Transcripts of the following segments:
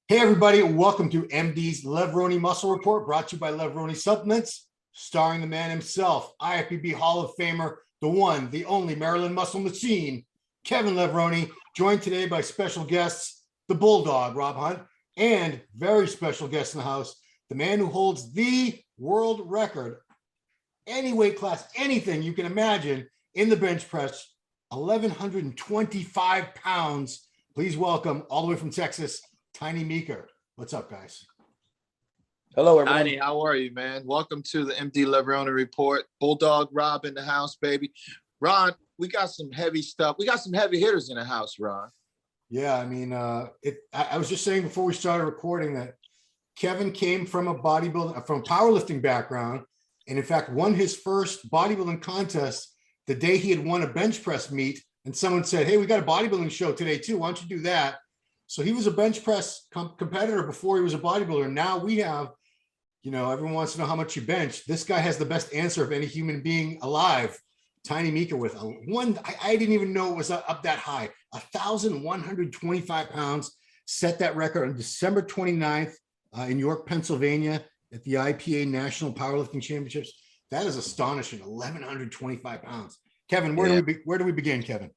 Hey, everybody, welcome to MD's Levrone Muscle Report, brought to you by Levrone Supplements, starring the man himself, IFBB Hall of Famer, the one, the only Maryland Muscle Machine, Kevin Levrone, joined today by special guests, the Bulldog, Rob Hunt, and very special guest in the house, the man who holds the world record, any weight class, anything you can imagine in the bench press, 1,125 pounds. Please welcome, all the way from Texas, Tiny Meeker. What's up, guys? Hello, everyone. Tiny, how are you, man? Welcome to the MD Levrone Report. Bulldog Rob in the house, baby. Ron, we got some heavy stuff. We got some heavy hitters in the house, Ron. Yeah, I mean, I was just saying before we started recording that Kevin came from a powerlifting background, and in fact won his first bodybuilding contest the day he had won a bench press meet. And someone said, "Hey, we got a bodybuilding show today too. Why don't you do that?" So he was a bench press competitor before he was a bodybuilder. Now we have, everyone wants to know how much you bench. This guy has the best answer of any human being alive. Tiny Meeker with I didn't even know it was up that high. 1,125 pounds, set that record on December 29th in York, Pennsylvania at the IPA National Powerlifting Championships. That is astonishing, 1,125 pounds. Kevin, where do we begin, Kevin?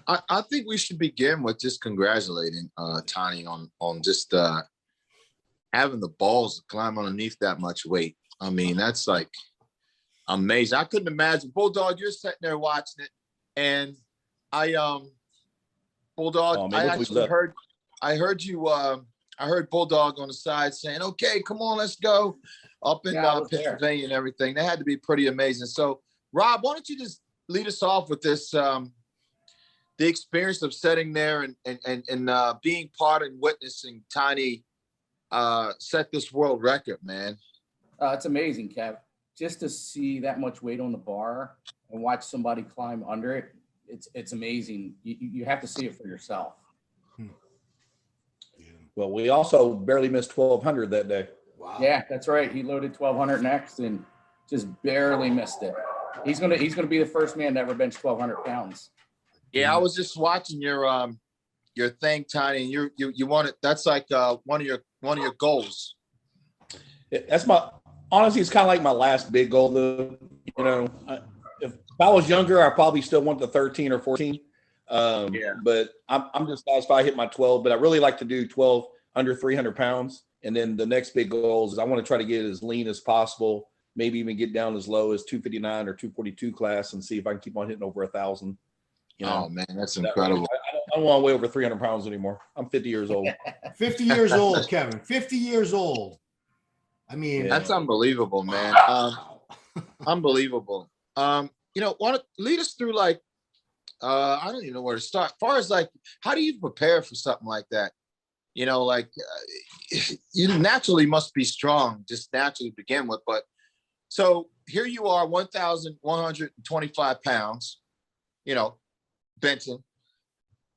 I think we should begin with just congratulating Tiny on just having the balls to climb underneath that much weight. I mean, that's like amazing. I couldn't imagine. Bulldog, you're sitting there watching it, and Bulldog, I actually heard Bulldog on the side saying, "Okay, come on, let's go," up in Pennsylvania and everything. That had to be pretty amazing. So, Rob, why don't you just lead us off with this? The experience of sitting there and being part and witnessing Tiny set this world record, man. It's amazing, Kev. Just to see that much weight on the bar and watch somebody climb under it, it's amazing. You have to see it for yourself. Well, we also barely missed 1,200 that day. Wow. Yeah, that's right. He loaded 1,200 next and just barely missed it. He's gonna be the first man to ever bench 1,200 pounds. Yeah, I was just watching your thing, Tiny, and you want it. That's like one of your goals. That's honestly, it's kind of like my last big goal. If I was younger, I probably still want the 13 or 14. But I'm just satisfied I hit my 12. But I really like to do 12 under 300 pounds. And then the next big goal is I want to try to get as lean as possible. Maybe even get down as low as 259 or 242 class and see if I can keep on hitting over 1,000. Oh man, that's incredible. I don't want to weigh over 300 pounds anymore. I'm 50 years old. 50 years old, Kevin. 50 years old. I mean, that's unbelievable, man. Unbelievable. Want to lead us through I don't even know where to start. As far as how do you prepare for something like that? You naturally must be strong, just naturally to begin with. But so here you are, 1,125 pounds. Benton,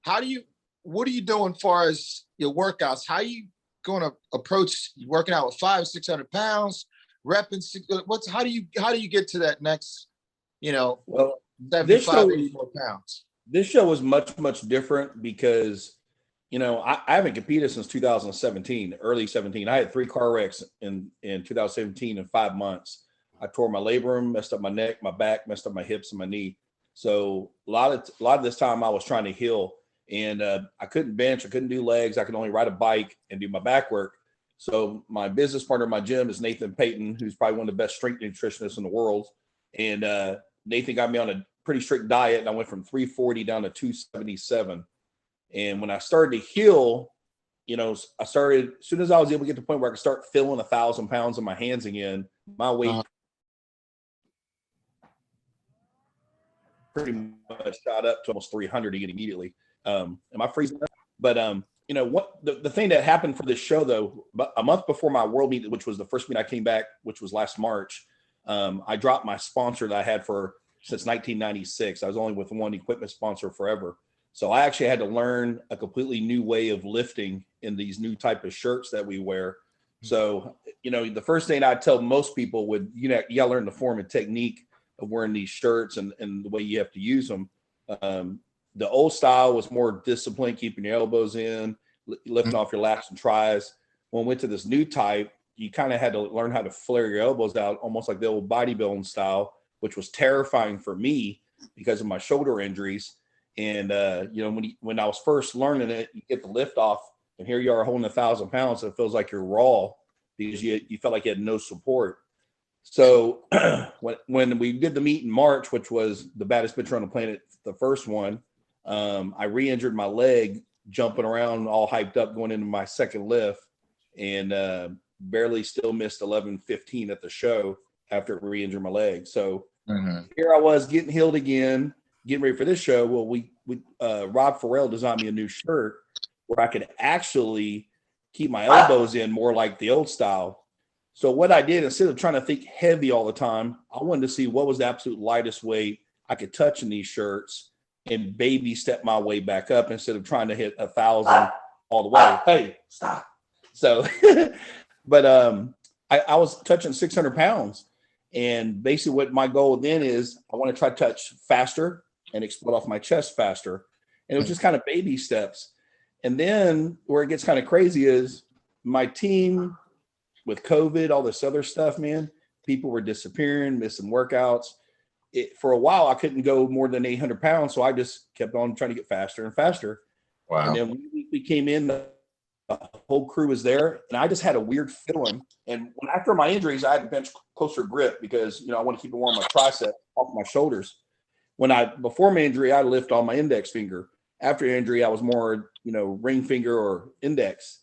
what are you doing as far as your workouts? How are you going to approach working out with 500-600 pounds, repping? How do you get to that next, 75, 80 more pounds? This show was much different because, I haven't competed since 2017, early 17. I had 3 car wrecks in 2017 in 5 months. I tore my labrum, messed up my neck, my back, messed up my hips and my knee. So a lot of this time I was trying to heal, and I couldn't bench, I couldn't do legs, I could only ride a bike and do my back work. So my business partner in my gym is Nathan Payton, who's probably one of the best strength nutritionists in the world. And Nathan got me on a pretty strict diet, and I went from 340 down to 277. And when I started to heal, as soon as I was able to get to the point where I could start feeling 1,000 pounds in my hands again, my weight pretty much shot up to almost 300 again immediately. Am I freezing up? But what the thing that happened for this show though, a month before my world meet, which was the first meet I came back, which was last March, I dropped my sponsor that I had since 1996. I was only with one equipment sponsor forever. So I actually had to learn a completely new way of lifting in these new type of shirts that we wear. So, the first thing I tell most people you gotta learn the form and technique of wearing these shirts and the way you have to use them. The old style was more disciplined, keeping your elbows in, lifting off your lats and tries. When we went to this new type, you kind of had to learn how to flare your elbows out, almost like the old bodybuilding style, which was terrifying for me because of my shoulder injuries. And, when I was first learning it, you get the lift off and here you are holding 1,000 pounds. So it feels like you're raw because you felt like you had no support. So when we did the meet in March, which was the baddest pitcher on the planet, the first one, I re-injured my leg jumping around all hyped up going into my second lift and barely still missed 11:15 at the show after re-injured my leg. So here I was getting healed again, getting ready for this show. Well, Rob Farrell designed me a new shirt where I could actually keep my elbows in more like the old style. So what I did, instead of trying to think heavy all the time, I wanted to see what was the absolute lightest weight I could touch in these shirts and baby step my way back up instead of trying to hit 1,000 all the way. Hey, stop. So, but I was touching 600 pounds. And basically what my goal then is I want to try to touch faster and explode off my chest faster. And it was just kind of baby steps. And then where it gets kind of crazy is my team with COVID, all this other stuff, man, people were disappearing, missing workouts. For a while, I couldn't go more than 800 pounds. So I just kept on trying to get faster and faster. Wow. And then we came in, the whole crew was there. And I just had a weird feeling. And after my injuries, I had to bench closer grip because, I want to keep it warm, my tricep off my shoulders. Before my injury, I lift on my index finger. After injury, I was more, ring finger or index.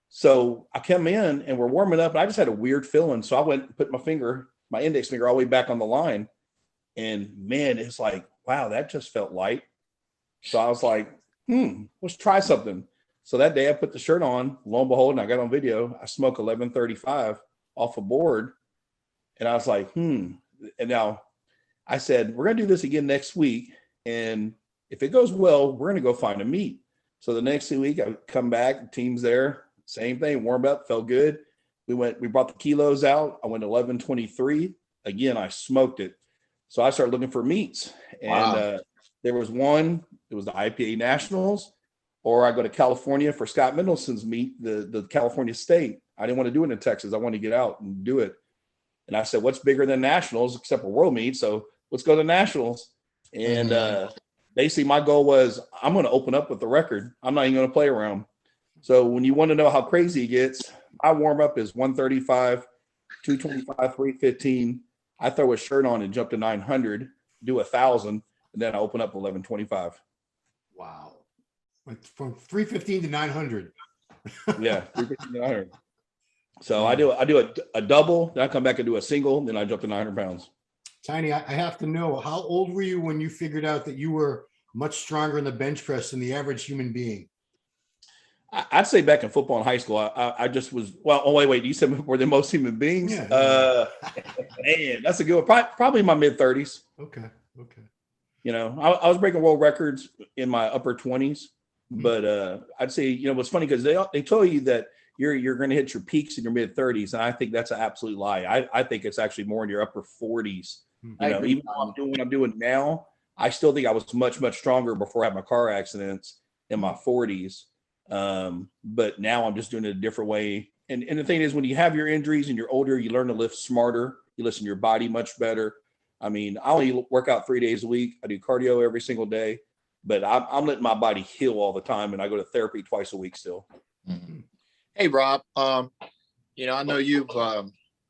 So I come in and we're warming up and I just had a weird feeling. So I went and put my index finger all the way back on the line. And man, it's like, wow, that just felt light. So I was like, let's try something. So that day I put the shirt on, lo and behold, and I got on video, I smoked 11:35 off a board. And I was like, And now I said, we're going to do this again next week. And if it goes well, we're going to go find a meet. So the next week I come back, the team's there, same thing, warm up, felt good. We brought the kilos out. I went 11:23. Again, I smoked it. So I started looking for meets. And there was one, it was the IPA Nationals, or I go to California for Scott Mendelson's meet, the California State. I didn't want to do it in Texas. I wanted to get out and do it. And I said, what's bigger than Nationals except for World Meet? So let's go to Nationals. And basically my goal was I'm going to open up with the record. I'm not even going to play around. So when you want to know how crazy it gets, my warm up is 135, 225, 315. I throw a shirt on and jump to 900, do 1,000, and then I open up 11:25. Wow. Went from 315 to 900. Yeah, 315 to 900. So I do a double, then I come back and do a single, then I jump to 900 pounds. Tiny, I have to know, how old were you when you figured out that you were much stronger in the bench press than the average human being? I'd say back in football in high school, I just was, wait, you said more than most human beings? Yeah. Man, that's a good one. Probably my mid-30s. Okay. I was breaking world records in my upper 20s, but I'd say, what's funny because they tell you that you're going to hit your peaks in your mid-30s, and I think that's an absolute lie. I think it's actually more in your upper 40s. Even though I'm doing what I'm doing now, I still think I was much, much stronger before I had my car accidents in my 40s. But now I'm just doing it a different way. And the thing is, when you have your injuries and you're older, you learn to lift smarter. You listen to your body much better. I mean, I only work out 3 days a week. I do cardio every single day, but I'm letting my body heal all the time. And I go to therapy twice a week still. Mm-hmm. Hey, Rob, I know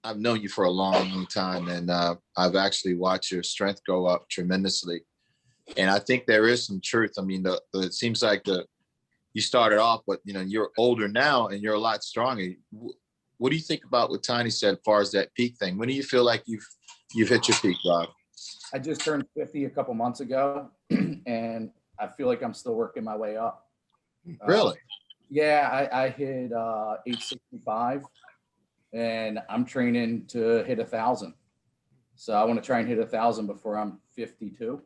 I've known you for a long, long time, and I've actually watched your strength go up tremendously. And I think there is some truth. I mean, it seems like you started off, but you're older now and you're a lot stronger. What do you think about what Tiny said as far as that peak thing? When do you feel like you've hit your peak, Rob? I just turned 50 a couple months ago, and I feel like I'm still working my way up. Really? Yeah, I hit 865, and I'm training to hit 1,000. So I want to try and hit 1,000 before I'm 52.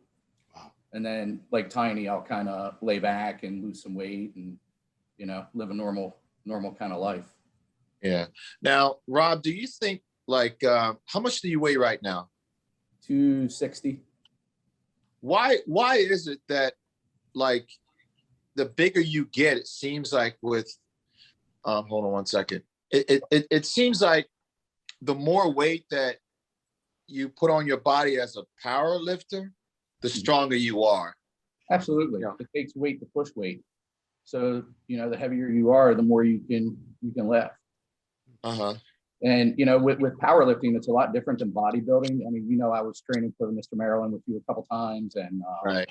Wow. And then, like Tiny, I'll kind of lay back and lose some weight and, live a normal kind of life. Yeah. Now, Rob, do you think how much do you weigh right now? 260. Why is it that the bigger you get, it seems like with, hold on one second. It seems like the more weight that you put on your body as a power lifter, the stronger you are. Absolutely. It takes weight to push weight. So, the heavier you are, the more you can lift. Uh-huh. And, with powerlifting, it's a lot different than bodybuilding. I mean, I was training for Mr. Maryland with you a couple times, and Right.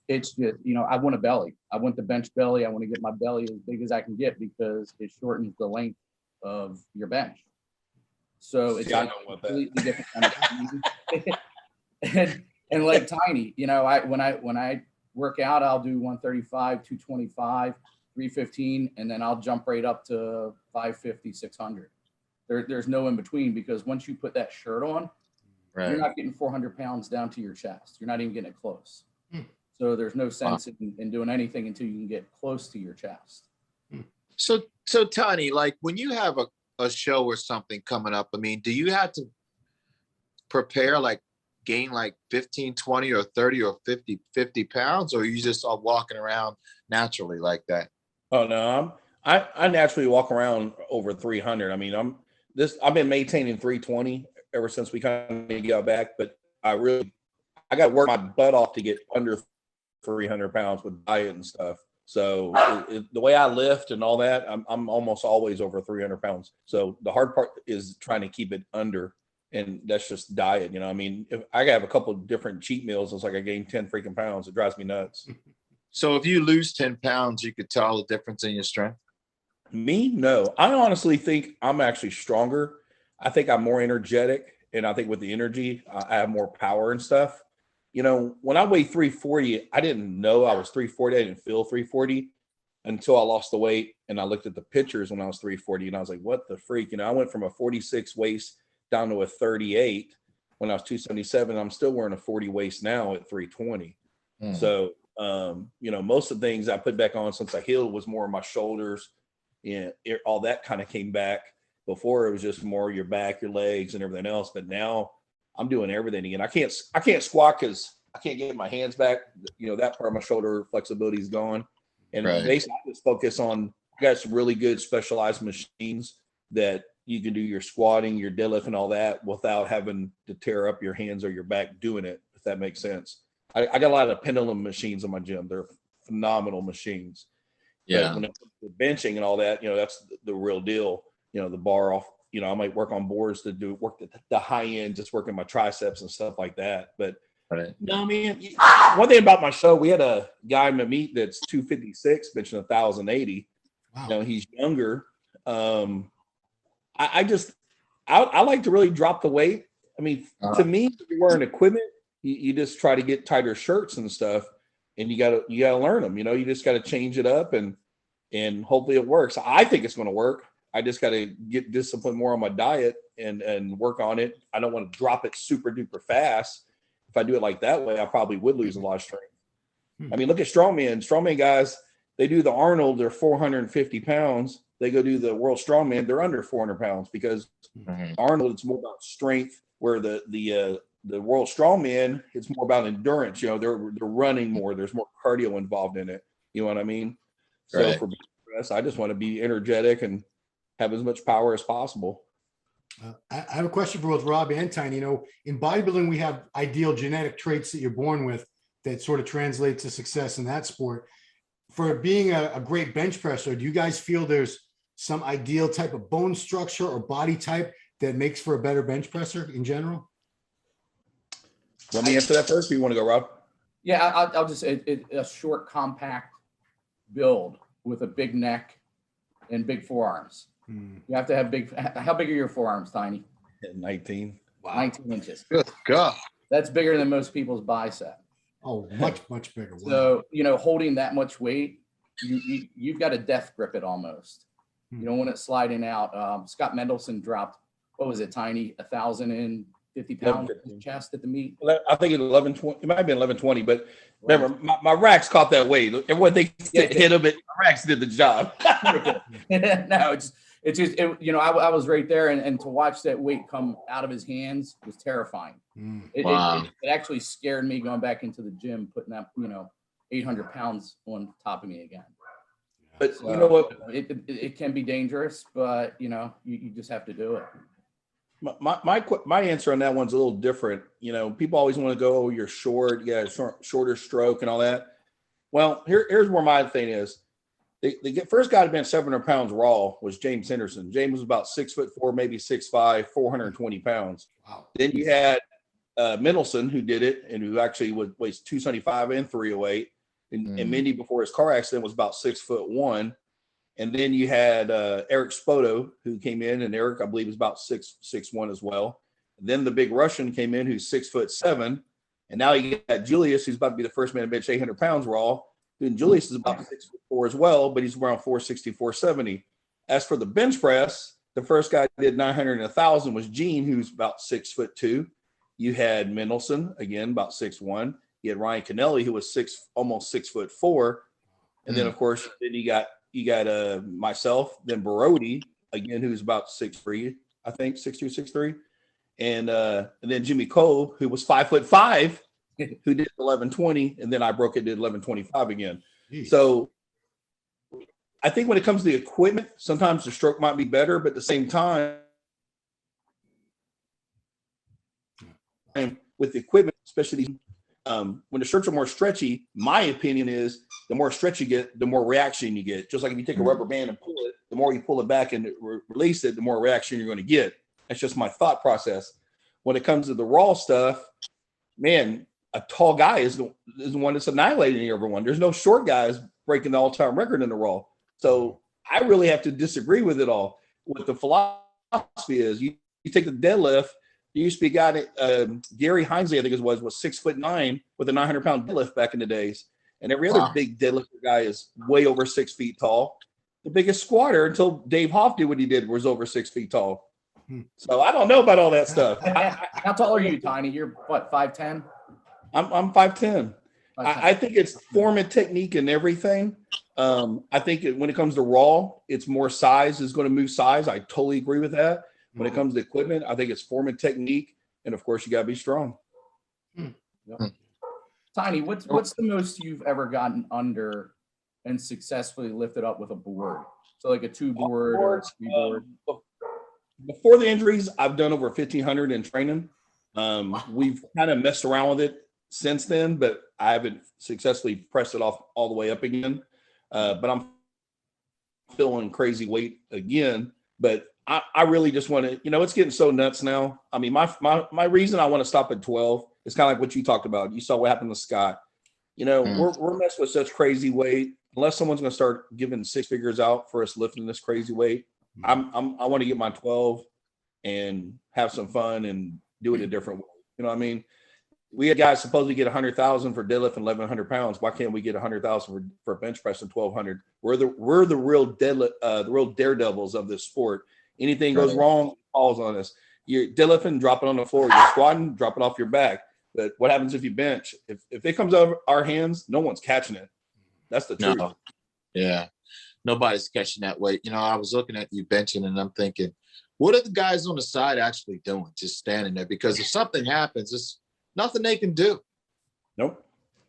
it's just, I want a belly. I want the bench belly. I want to get my belly as big as I can get because it shortens the length of your bench. So it's I a know what completely different kind of and like Tiny, when I work out, I'll do 135, 225, 315, and then I'll jump right up to 550, 600. There's no in between, because once you put that shirt on, you're not getting 400 pounds down to your chest. You're not even getting it close. So there's no sense in doing anything until you can get close to your chest. So Tiny, like when you have a show or something coming up, I mean, do you have to prepare, like gain like 15, 20 or 30 or 50 pounds, or you just are walking around naturally like that? Oh no, I naturally walk around over 300. I mean, I've been maintaining 320 ever since we kind of got back, but I got to work my butt off to get under 300 pounds with diet and stuff. So the way I lift and all that, I'm almost always over 300 pounds. So the hard part is trying to keep it under, and that's just diet. I mean, if I have a couple of different cheat meals, it's like I gained 10 freaking pounds. It drives me nuts. So if you lose 10 pounds, you could tell the difference in your strength? Me? No. I honestly think I'm actually stronger. I think I'm more energetic, and I think with the energy, I have more power and stuff. When I weighed 340, I didn't know I was 340. I didn't feel 340 until I lost the weight, and I looked at the pictures when I was 340, and I was like, what the freak? I went from a 46 waist down to a 38 when I was 277. I'm still wearing a 40 waist now at 320. So, most of the things I put back on since I healed was more of my shoulders, and all that kind of came back. Before it was just more your back, your legs, and everything else. But now I'm doing everything again. I can't squat because I can't get my hands back. That part of my shoulder flexibility is gone. And basically I just focus on, I got some really good specialized machines that you can do your squatting, your deadlift, and all that without having to tear up your hands or your back doing it, if that makes sense. I got a lot of pendulum machines in my gym. They're phenomenal machines. Yeah. But when it comes to benching and all that, that's the real deal. The bar off, I might work on boards to do work the high end, just working my triceps and stuff like that. But no, man, one thing about my show, we had a guy in my meet that's 256 benching 1,080. Wow. He's younger. I like to really drop the weight. I mean, to me, if you're wearing equipment, you just try to get tighter shirts and stuff, and you gotta learn them. You just got to change it up, and hopefully it works. I think it's going to work. I just got to get disciplined more on my diet and work on it. I don't want to drop it super duper fast. If I do it like that way, I probably would lose a lot of strength. I mean, look at strongman guys. They do the Arnold, they're 450 pounds. They go do the world strongman, they're under 400 pounds, because Arnold, it's more about strength, where the world strongman, it's more about endurance. They're running more. There's more cardio involved in it. You know what I mean? So for us, I just want to be energetic and have as much power as possible. I have a question for both Rob and Tiny. In bodybuilding, we have ideal genetic traits that you're born with that sort of translate to success in that sport. For being a great bench presser, do you guys feel there's some ideal type of bone structure or body type that makes for a better bench presser in general? Let me answer that first. Or you want to go, Rob? Yeah, I'll just say a short, compact build with a big neck and big forearms. You have to have big. How big are your forearms, Tiny? 19. Wow. 19 inches. Good God. That's bigger than most people's bicep. Oh, much bigger. Wow. So, holding that much weight, you've got to death grip it almost. You don't want it sliding out. Scott Mendelson dropped, what was it, Tiny, 1,050 pounds in his chest at the meet. I think it's 1120. It might have been 1120, but remember, my racks caught that weight. Everyone thinks hit him, but my racks did the job. No, it's just I was right there, and to watch that weight come out of his hands was terrifying. It actually scared me going back into the gym, putting that 800 pounds on top of me again. But So, you know what? It can be dangerous, but you just have to do it. My answer on that one's a little different. You know, people always want to go, oh, you're short, you got a shorter stroke and all that. Well, here's where my thing is. The first guy to bench 700 pounds raw was James Henderson. James was about 6'4", maybe 6'5", 420 pounds. Wow. Then you had Mendelson, who did it and who actually weighs 275 and 308. And Mindy, before his car accident, was about 6'1". And then you had Eric Spoto, who came in, and Eric, I believe, was about 6'1" as well. And then the big Russian came in, who's 6'7", and now you got Julius, who's about to be the first man to bench 800 pounds raw. And Julius is about 6'4" as well, but he's around 460, 470. As for the bench press, the first guy that did 900 and 1,000 was Gene, who's about 6'2". You had Mendelson, again, about 6'1". You had Ryan Kennelly, who was almost 6'4". And then, of course, then you got myself, then Brody, again, who's about 6'3", I think, 6'2", 6'3". And then Jimmy Cole, who was 5'5", who did 1120, and then I broke it, did 1125 again. Jeez. So I think when it comes to the equipment, sometimes the stroke might be better, but at the same time, with the equipment, especially when the strokes are more stretchy, my opinion is the more stretch you get, the more reaction you get. Just like if you take a rubber band and pull it, the more you pull it back and release it, the more reaction you're going to get. That's just my thought process. When it comes to the raw stuff, man, a tall guy is the one that's annihilating everyone. There's no short guys breaking the all-time record in the raw. So I really have to disagree with it all. What the philosophy is, you take the deadlift. There used to be a guy, Gary Hinesley, I think it was 6'9" with a 900-pound deadlift back in the days. And every other big deadlifter guy is way over 6 feet tall. The biggest squatter, until Dave Hoff did what he did, was over 6 feet tall. So I don't know about all that stuff. How tall are you, Tiny? You're what, 5'10"? I'm 5'10". I think it's form and technique and everything. I think when it comes to raw, it's more size is going to move size. I totally agree with that. When it comes to equipment, I think it's form and technique, and of course, you got to be strong. Yep. Tiny, what's the most you've ever gotten under and successfully lifted up with a board? So like a 2-board or a 3-board. Before the injuries, I've done over 1,500 in training. We've kind of messed around with it since then, but I haven't successfully pressed it off all the way up again. But I'm feeling crazy weight again. But I really just want to, it's getting so nuts now. I mean, my reason I want to stop at 12 is kind of like what you talked about. You saw what happened to Scott. We're messing with such crazy weight. Unless someone's going to start giving 6 figures out for us lifting this crazy weight, I want to get my 12 and have some fun and do it a different way. You know what I mean? We had guys supposedly get 100,000 for deadlift and 1,100 pounds. Why can't we get 100,000 for bench press and 1,200? We're the real the real daredevils of this sport. Anything goes wrong, it falls on us. You're deadlifting, drop it on the floor. You're squatting, drop it off your back. But what happens if you bench? If it comes out of our hands, no one's catching it. That's the truth. No. Yeah. Nobody's catching that weight. I was looking at you benching and I'm thinking, what are the guys on the side actually doing? Just standing there? Because if something happens, it's nothing they can do. Nope.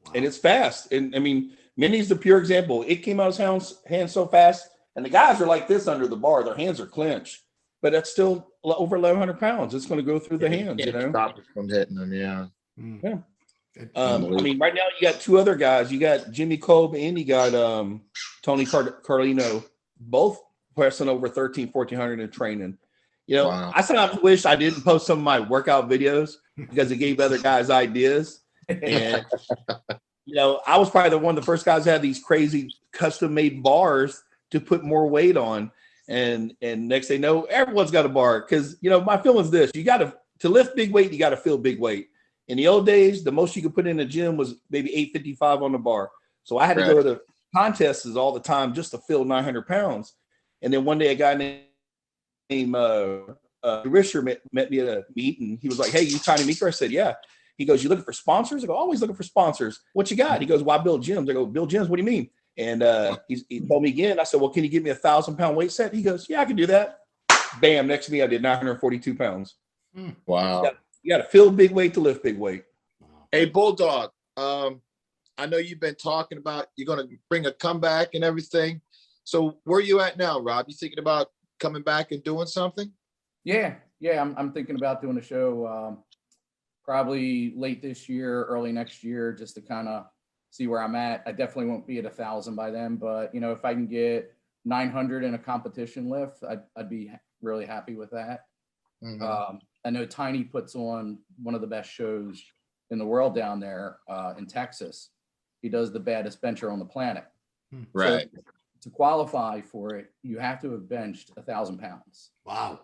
Wow. And it's fast. And I mean, Minnie's the pure example. It came out of his hands so fast. And the guys are like this under the bar. Their hands are clenched. But that's still over 1,100 pounds. It's going to go through the hands, Stop it from hitting them, yeah. Yeah. I mean, right now you got 2 other guys. You got Jimmy Kolb and you got Tony Carlino, both pressing over 1,400 in training. Wow. I sometimes wish I didn't post some of my workout videos because it gave other guys ideas. And, I was probably one of the first guys that had these crazy custom-made bars to put more weight on. And next thing you know, everyone's got a bar. Because, my feeling is this. You got to lift big weight, you got to feel big weight. In the old days, the most you could put in the gym was maybe 855 on the bar. So I had to go to contests all the time just to fill 900 pounds. And then one day a guy named Risher met me at a meet, and he was like, "Hey, you Tiny Meeker?" I said, "Yeah." He goes, "You looking for sponsors?" I go, "Always looking for sponsors. What you got?" He goes, "Well, I build gyms." I go, "Build gyms? What do you mean?" And he told me again. I said, "Well, can you give me a 1,000-pound weight set?" He goes, "Yeah, I can do that." Bam! Next to me, I did 942 pounds. Wow. You got to feel big weight to lift big weight. Hey, Bulldog. I know you've been talking about you're going to bring a comeback and everything. So where are you at now, Rob? You thinking about coming back and doing something? Yeah. I'm thinking about doing a show probably late this year, early next year, just to kind of see where I'm at. I definitely won't be at 1,000 by then, but if I can get 900 in a competition lift, I'd be really happy with that. Mm-hmm. I know Tiny puts on one of the best shows in the world down there in Texas. He does the baddest bencher on the planet. Right. So to qualify for it, you have to have benched 1,000 pounds. Wow.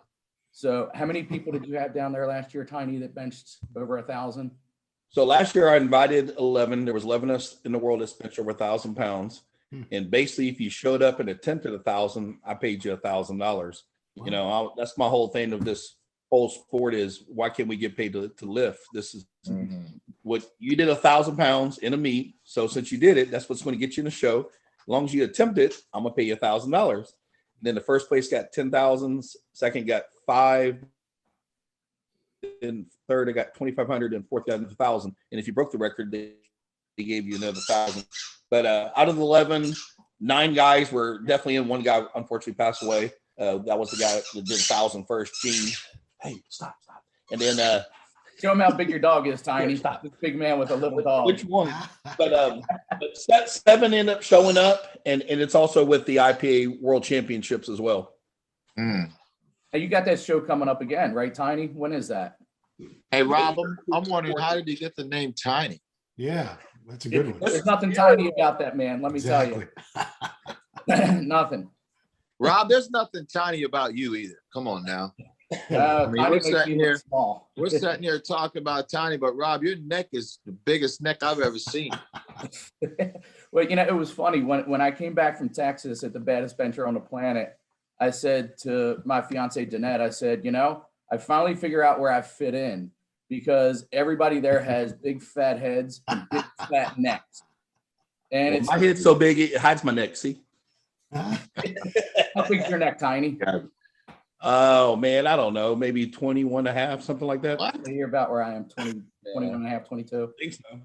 So how many people did you have down there last year, Tiny, that benched over 1,000? So last year I invited 11. There was 11 of us in the world that benched over 1,000 pounds. And basically, if you showed up and attempted 1,000, I paid you $1,000. Wow. That's my whole thing of this whole sport is why can't we get paid to lift? This is what you did 1,000 pounds in a meet. So since you did it, that's what's going to get you in the show. As long as you attempt it, I'm gonna pay you $1,000. Then the first place got 10,000, second got 5, and third I got 2,500, and fourth got 1,000. And if you broke the record, they gave you another 1,000. But out of the 11, 9 guys were definitely in. One guy unfortunately passed away. That was the guy that did 1,000 first. Gene, hey, stop. And then Show him how big your dog is, Tiny. Stop. This big man with a little dog. Which one? But 7 end up showing up, and it's also with the IPA World Championships as well. Mm. Hey, you got that show coming up again, right, Tiny? When is that? Hey, Rob, I'm wondering, how did you get the name Tiny? Yeah, that's a good one. There's nothing tiny about that man. Let me tell you. Nothing. Rob, there's nothing tiny about you either. Come on now. Tiny we're makes sitting me look here- small. We're sitting here talking about Tiny, but Rob, your neck is the biggest neck I've ever seen. Well, it was funny when I came back from Texas at the baddest bencher on the planet. I said to my fiance Danette, I said, I finally figure out where I fit in because everybody there has big fat heads and big fat necks. And it's My head's so big it hides my neck. See? how big's your neck, Tiny? Oh man, I don't know, maybe 21 and a half, something like that. What? You're about where I am, 20, 21 and a half, 22. I think so.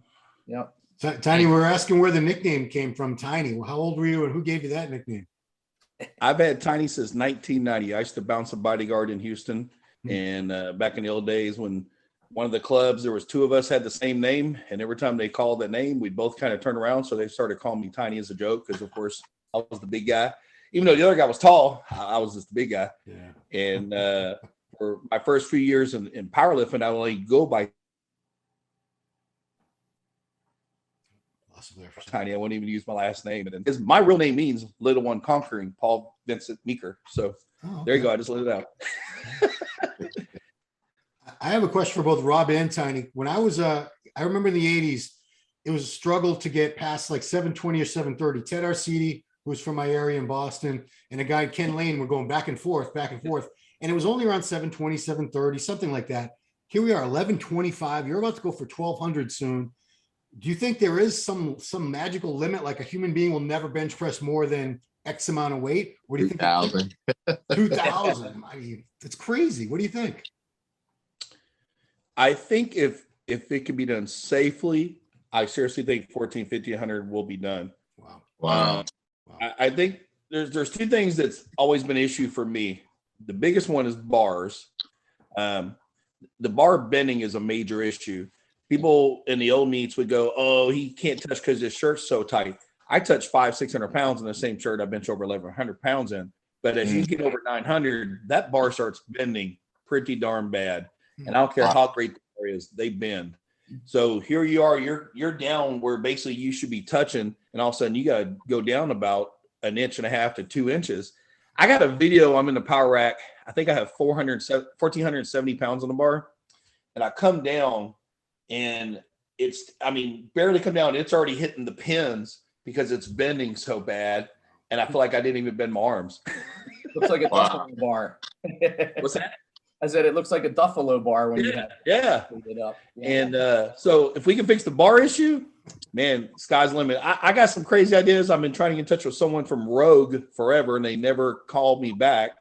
Yep. Tiny, we're asking where the nickname came from, Tiny. How old were you and who gave you that nickname? I've had Tiny since 1990. I used to bounce a bodyguard in Houston, and back in the old days when one of the clubs, there was 2 of us had the same name, and every time they called that name, we'd both kind of turn around. So they started calling me Tiny as a joke because, of course, I was the big guy. Even though the other guy was tall, I was just the big guy. Yeah. And for my first few years in powerlifting, I only go by Tiny. I won't even use my last name. And then my real name means little one conquering, Paul Vincent Meeker. So there you go. I just let it out. I have a question for both Rob and Tiny. When I was, I remember in the 80s, it was a struggle to get past like 720 or 730. Ted Arcidi, who was from my area in Boston, and a guy, Ken Lane, were going back and forth. And it was only around 720, 730, something like that. Here we are, 1125. You're about to go for 1200 soon. Do you think there is some magical limit, like a human being will never bench press more than X amount of weight? What do you think? 2,000. 2,000. I mean, it's crazy. What do you think? I think if it can be done safely, I seriously think 14, 1,500 will be done. Wow. I think there's 2 things that's always been an issue for me. The biggest one is bars. The bar bending is a major issue. People in the old meets would go, "Oh, he can't touch because his shirt's so tight." I touch 500-600 pounds in the same shirt I bench over 1,100 pounds in. But as you get over 900, that bar starts bending pretty darn bad. And I don't care how great the bar is, they bend. So here you are, you're down where basically you should be touching, and all of a sudden you got to go down about 1.5 to 2 inches. I got a video. I'm in the power rack. I think I have 1,470 pounds on the bar, and I come down, and it's, barely come down. It's already hitting the pins because it's bending so bad, and I feel like I didn't even bend my arms. Looks like a Duffalo bar. What's that? I said it looks like a Duffalo bar when you have Yeah. it up. Yeah. And so if we can fix the bar issue, man, sky's the limit. I got some crazy ideas. I've been trying to get in touch with someone from Rogue forever, and they never called me back.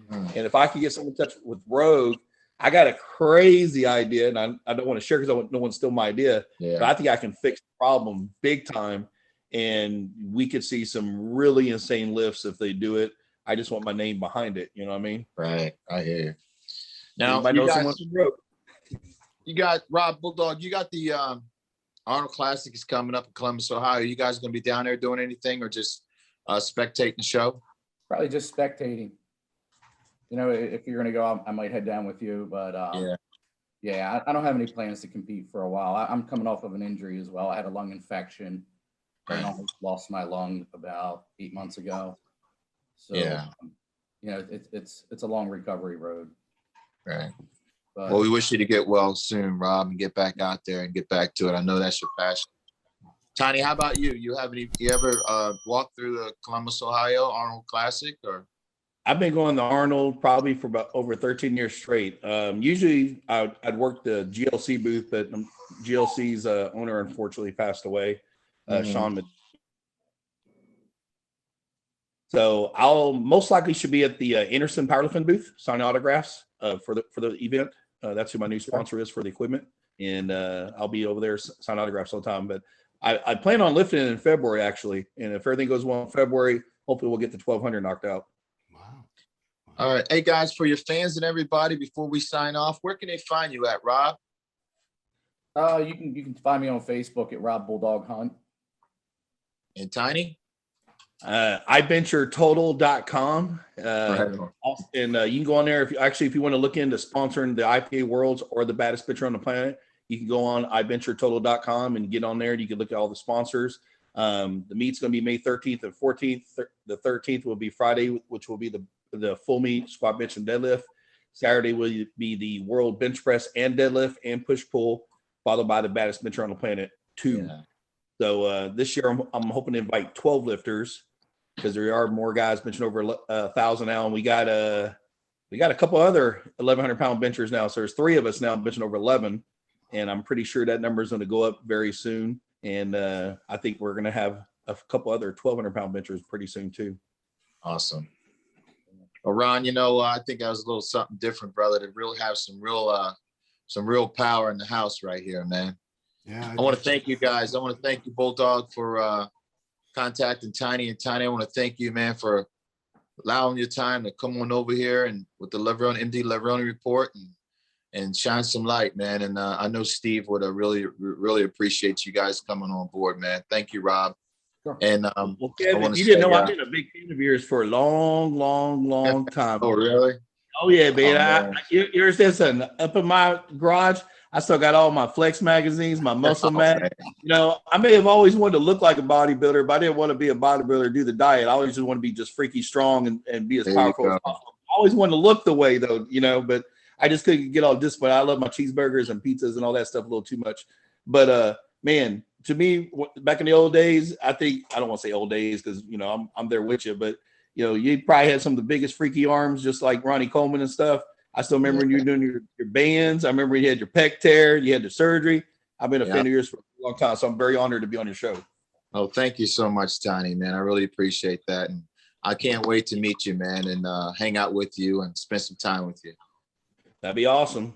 And if I could get someone in touch with Rogue, I got a crazy idea, and I don't want to share because I don't want to steal my idea. Yeah. But I think I can fix the problem big time, and we could see some really insane lifts if they do it. I just want my name behind it. You know what I mean? Right. I hear you. Now, Anybody know someone from Rope? you got Rob Bulldog. You got the Arnold Classic is coming up in Columbus, Ohio. You guys going to be down there doing anything, or just spectating the show? Probably just spectating. You know, if you're going to go, I might head down with you, but yeah, I don't have any plans to compete for a while. I'm coming off of an injury as well. I had a lung infection and almost lost my lung about 8 months ago. So, Yeah. You know, it's a long recovery road. Right. But, Well, we wish you to get well soon, Rob, and get back out there and get back to it. I know that's your passion. Tiny, how about you? You ever walked through the Columbus, Ohio Arnold Classic, or? I've been going to Arnold probably for about over 13 years straight. Usually I'd work the GLC booth, but GLC's owner unfortunately passed away, Sean. So I'll most likely should be at the Anderson Powerlifting booth, signing autographs for the event. That's who my new sponsor is for the equipment. And I'll be over there signing autographs all the time. But I plan on lifting it in February, actually. And if everything goes well in February, hopefully we'll get the 1200 knocked out. Wow. All right. Hey, guys, for your fans and everybody, before we sign off, where can they find you at, Rob? you can find me on Facebook at Rob Bulldog Hunt. And Tiny? iventuretotal.com. Right. And you can go on there if you want to look into sponsoring the IPA Worlds or the baddest pitcher on the planet. You can go on iventuretotal.com and get on there, and you can look at all the sponsors. The meet's going to be May 13th and 14th. The 13th will be Friday, which will be the full meet, squat, bench, and deadlift. Saturday will be the world bench press and deadlift and push pull, followed by the baddest bencher on the planet 2. Yeah. So this year I'm hoping to invite 12 lifters, because there are more guys benching over 1,000 now, and we got a couple other 1,100 pound benchers now. So there's 3 of us now benching over 11, and I'm pretty sure that number is going to go up very soon. And I think we're going to have a couple other 1,200 pound benchers pretty soon too. Awesome. Well, Ron, I think that was a little something different, brother, to really have some real power in the house right here, man. Yeah. I want to thank you guys. I want to thank you, Bulldog, for contacting Tiny. And Tiny, I want to thank you, man, for allowing your time to come on over here and with the Levrone, MD Levrone report and shine some light, man. And I know Steve would really, really appreciate you guys coming on board, man. Thank you, Rob. Sure. And well, Kevin, you didn't know I've been a big fan of yours for a long, long, long time. Oh, really? Oh yeah, man. Yours is up in my garage. I still got all my Flex magazines, my Muscle Mag. I may have always wanted to look like a bodybuilder, but I didn't want to be a bodybuilder, do the diet. I always just want to be just freaky strong and be as powerful as possible. I always wanted to look the way though, but I just couldn't get all disciplined. I love my cheeseburgers and pizzas and all that stuff a little too much. But man, to me, back in the old days, I don't want to say old days because I'm there with you, but you probably had some of the biggest freaky arms, just like Ronnie Coleman and stuff. I still remember when you were doing your bands. I remember you had your pec tear, you had the surgery. I've been a fan of yours for a long time, so I'm very honored to be on your show. Oh, thank you so much, Tiny, man. I really appreciate that. And I can't wait to meet you, man, and hang out with you and spend some time with you. That'd be awesome.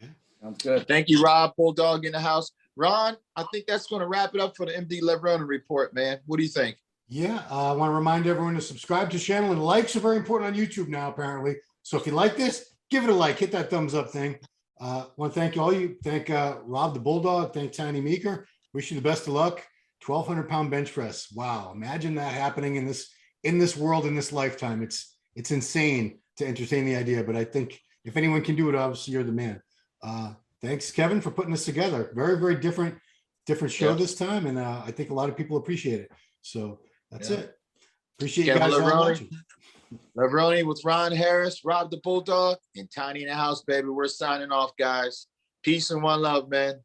Yeah, sounds good. Thank you, Rob. Bulldog in the house. Ron, I think that's going to wrap it up for the MD Levrone report, man. What do you think? Yeah, I want to remind everyone to subscribe to the channel, and likes are very important on YouTube now, apparently. So if you like this, give it a like, hit that thumbs up thing. Want to thank all you. Thank Rob the Bulldog. Thank Tiny Meeker. Wish you the best of luck. 1,200 pound bench press. Wow, imagine that happening in this world in this lifetime. It's insane to entertain the idea, but I think if anyone can do it, obviously you're the man. Thanks, Kevin, for putting this together. Very, very different show this time, and I think a lot of people appreciate it. So that's it. Appreciate you guys all watching. Levrone with Ron Harris, Rob the Bulldog, and Tiny in the house, baby. We're signing off, guys. Peace and one love, man.